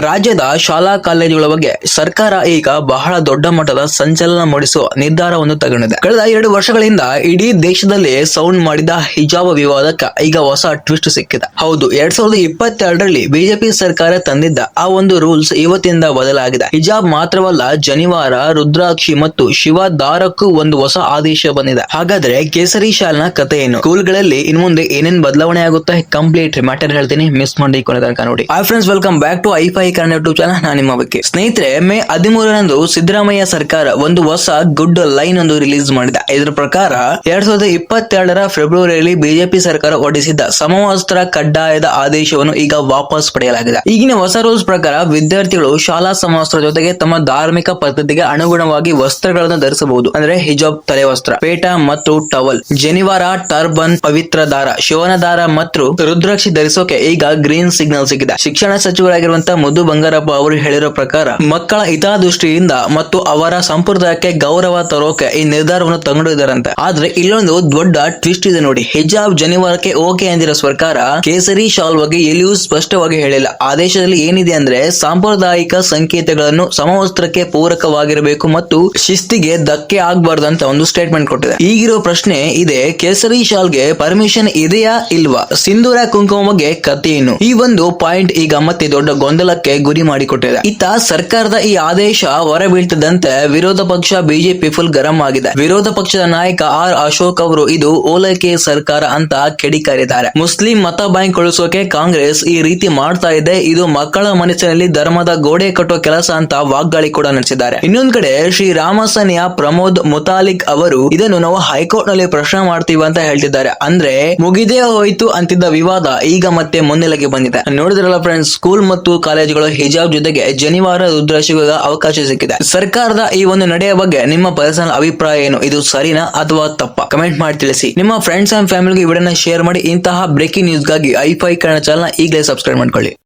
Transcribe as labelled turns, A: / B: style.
A: ರಾಜ್ಯದ ಶಾಲಾ ಕಾಲೇಜುಗಳ ಬಗ್ಗೆ ಸರ್ಕಾರ ಈಗ ಬಹಳ ದೊಡ್ಡ ಮಟ್ಟದ ಸಂಚಲನ ಮೂಡಿಸುವ ನಿರ್ಧಾರವನ್ನು ತಗೊಂಡಿದೆ. ಕಳೆದ 2 ವರ್ಷಗಳಿಂದ ಇಡೀ ದೇಶದಲ್ಲಿ ಸೌಂಡ್ ಮಾಡಿದ ಹಿಜಾಬ್ ವಿವಾದಕ್ಕೆ ಈಗ ಹೊಸ ಟ್ವಿಸ್ಟ್ ಸಿಕ್ಕಿದೆ. ಹೌದು, 2022ರಲ್ಲಿ ಬಿಜೆಪಿ ಸರ್ಕಾರ ತಂದಿದ್ದ ಆ ಒಂದು ರೂಲ್ಸ್ ಇವತ್ತಿಂದ ಬದಲಾಗಿದೆ. ಹಿಜಾಬ್ ಮಾತ್ರವಲ್ಲ, ಜನಿವಾರ, ರುದ್ರಾಕ್ಷಿ ಮತ್ತು ಶಿವ ದಾರಕ್ಕೂ ಒಂದು ಹೊಸ ಆದೇಶ ಬಂದಿದೆ. ಹಾಗಾದ್ರೆ ಕೇಸರಿ ಶಾಲ್ನ ಕಥೆ ಏನು? ಸ್ಕೂಲ್ಗಳಲ್ಲಿ ಇನ್ ಮುಂದೆ ಏನೇನ್ ಬದಲಾವಣೆ ಆಗುತ್ತೆ? ಕಂಪ್ಲೀಟ್ ಮ್ಯಾಟರ್ ಹೇಳ್ತೀನಿ, ಮಿಸ್ ಮಾಡಿ ಕೊನೆ ತನಕ ನೋಡಿ. Hi friends, welcome back to ಐಫೈ ಕನ್ನಡ ಯೂಟ್ಯೂಬ್ ಚಾನಲ್. ನಾನು ನಿಮ್ಮ ಬಗ್ಗೆ. ಸ್ನೇಹಿತರೆ, ಮೇ 13ರಂದು ಸಿದ್ದರಾಮಯ್ಯ ಸರ್ಕಾರ ಒಂದು ಹೊಸ ಗುಡ್ ಲೈನ್ ಒಂದು ರಿಲೀಸ್ ಮಾಡಿದೆ. ಇದರ ಪ್ರಕಾರ 2022ರ ಫೆಬ್ರವರಿಯಲ್ಲಿ ಬಿಜೆಪಿ ಸರ್ಕಾರ ಹೊರಡಿಸಿದ್ದ ಸಮವಸ್ತ್ರ ಕಡ್ಡಾಯದ ಆದೇಶವನ್ನು ಈಗ ವಾಪಸ್ ಪಡೆಯಲಾಗಿದೆ. ಈಗಿನ ಹೊಸ ರೂಲ್ಸ್ ಪ್ರಕಾರ ವಿದ್ಯಾರ್ಥಿಗಳು ಶಾಲಾ ಸಮವಸ್ತ್ರ ಜೊತೆಗೆ ತಮ್ಮ ಧಾರ್ಮಿಕ ಪದ್ಧತಿಗೆ ಅನುಗುಣವಾಗಿ ವಸ್ತ್ರಗಳನ್ನು ಧರಿಸಬಹುದು. ಅಂದ್ರೆ ಹಿಜಾಬ್, ತಲೆವಸ್ತ್ರ, ಪೇಟ ಮತ್ತು ಟವಲ್, ಜನಿವಾರ, ಟರ್ಬನ್, ಪವಿತ್ರ ದಾರ, ಶಿವನ ದಾರ ಮತ್ತು ರುದ್ರಾಕ್ಷಿ ಧರಿಸೋಕೆ ಈಗ ಗ್ರೀನ್ ಸಿಗ್ನಲ್ ಸಿಕ್ಕಿದೆ. ಶಿಕ್ಷಣ ಸಚಿವರಾಗಿರುವಂತಹ ಮಧು ಬಂಗಾರಪ್ಪ ಅವರು ಹೇಳಿರೋ ಪ್ರಕಾರ ಮಕ್ಕಳ ಹಿತದೃಷ್ಟಿಯಿಂದ ಮತ್ತು ಅವರ ಸಂಪ್ರದಾಯಕ್ಕೆ ಗೌರವ ತರೋಕೆ ಈ ನಿರ್ಧಾರವನ್ನು ತಗೊಂಡಿದ್ದಾರಂತೆ. ಆದ್ರೆ ಇಲ್ಲೊಂದು ದೊಡ್ಡ ಟ್ವಿಸ್ಟ್ ಇದೆ ನೋಡಿ. ಹಿಜಾಬ್, ಜನಿವಾರಕ್ಕೆ ಓಕೆ ಅಂದಿರೋ ಸರ್ಕಾರ ಕೇಸರಿ ಶಾಲ್ ಬಗ್ಗೆ ಎಲ್ಲಿಯೂ ಸ್ಪಷ್ಟವಾಗಿ ಹೇಳಿಲ್ಲ. ಆದೇಶದಲ್ಲಿ ಏನಿದೆ ಅಂದ್ರೆ ಸಾಂಪ್ರದಾಯಿಕ ಸಂಕೇತಗಳನ್ನು ಸಮವಸ್ತ್ರಕ್ಕೆ ಪೂರಕವಾಗಿರಬೇಕು ಮತ್ತು ಶಿಸ್ತಿಗೆ ಧಕ್ಕೆ ಆಗಬಾರ್ದು ಅಂತ ಒಂದು ಸ್ಟೇಟ್ಮೆಂಟ್ ಕೊಟ್ಟಿದೆ. ಈಗಿರೋ ಪ್ರಶ್ನೆ ಇದೆ, ಕೇಸರಿ ಶಾಲ್ಗೆ ಪರ್ಮಿಷನ್ ಇದೆಯಾ ಇಲ್ವಾ? ಸಿಂಧೂರ ಕುಂಕುಮ ಬಗ್ಗೆ ಕಥೆ ಏನು? ಈ ಒಂದು ಪಾಯಿಂಟ್ ಈಗ ಮತ್ತೆ ದೊಡ್ಡ ಗೊಂದಲಕ್ಕೆ ಗುರಿ ಮಾಡಿಕೊಟ್ಟಿದೆ. ಇತ್ತ ಸರ್ಕಾರದ ಈ ಆದೇಶ ಹೊರಬೀಳ್ತಿದ್ದಂತೆ ವಿರೋಧ ಪಕ್ಷ ಬಿಜೆಪಿ ಫುಲ್ ಗರಂ ಆಗಿದೆ. ವಿರೋಧ ಪಕ್ಷದ ನಾಯಕ ಆರ್ ಅಶೋಕ್ ಅವರು ಇದು ಓಲೈಕೆ ಸರ್ಕಾರ ಅಂತ ಕಿಡಿಕಾರಿದ್ದಾರೆ. ಮುಸ್ಲಿಂ ಮತ ಬ್ಯಾಂಕ್ ಉಳಿಸೋಕೆ ಕಾಂಗ್ರೆಸ್ ಈ ರೀತಿ ಮಾಡ್ತಾ ಇದೆ, ಇದು ಮಕ್ಕಳ ಮನಸ್ಸಿನಲ್ಲಿ ಧರ್ಮದ ಗೋಡೆ ಕಟ್ಟೋ ಕೆಲಸ ಅಂತ ವಾಗ್ದಾಳಿ ಕೂಡ ನಡೆಸಿದ್ದಾರೆ. ಇನ್ನೊಂದ್ ಕಡೆ ಶ್ರೀರಾಮ ಸೇನೆಯ ಪ್ರಮೋದ್ ಮುತಾಲಿಕ್ ಅವರು ಇದನ್ನು ನಾವು ಹೈಕೋರ್ಟ್ ನಲ್ಲಿ ಪ್ರಶ್ನೆ ಮಾಡ್ತೀವಿ ಅಂತ ಹೇಳ್ತಿದ್ದಾರೆ. ಅಂದ್ರೆ ಮುಗಿದೇ ಹೋಯ್ತು ಅಂತಿದ್ದ ವಿವಾದ ಈಗ ಮತ್ತೆ ಮುನ್ನೆಲೆಗೆ ಬಂದಿದೆ. ನೋಡಿದ್ರಲ್ಲ ಫ್ರೆಂಡ್ಸ್, ಸ್ಕೂಲ್ ಮತ್ತು ಕಾಲೇಜುಗಳು ಹಿಜಾಬ್ ಜೊತೆಗೆ ಜನಿವಾರ, ರುದ್ರಾಕ್ಷಿಗೆ ಅವಕಾಶ ಸಿಕ್ಕಿದೆ. ಸರ್ಕಾರದ ಈ ಒಂದು ನಡೆಯ ಬಗ್ಗೆ ನಿಮ್ಮ ಪರ್ಸನಲ್ ಅಭಿಪ್ರಾಯ ಏನು? ಇದು ಸರಿನಾ ಅಥವಾ ತಪ್ಪಾ? ಕಮೆಂಟ್ ಮಾಡಿ ತಿಳಿಸಿ. ನಿಮ್ಮ ಫ್ರೆಂಡ್ಸ್ ಅಂಡ್ ಫ್ಯಾಮಿಲಿಗೆ ಈ ವಿಡಿಯೋನ ಶೇರ್ ಮಾಡಿ. ಇಂತಹ ಬ್ರೇಕಿಂಗ್ ನ್ಯೂಸ್ ಗಾಗಿ ಐಫೈ ಕನ್ನಡ ಚಾನಲ್ ಈಗಲೇ ಸಬ್ಸ್ಕ್ರೈಬ್ ಮಾಡ್ಕೊಳ್ಳಿ.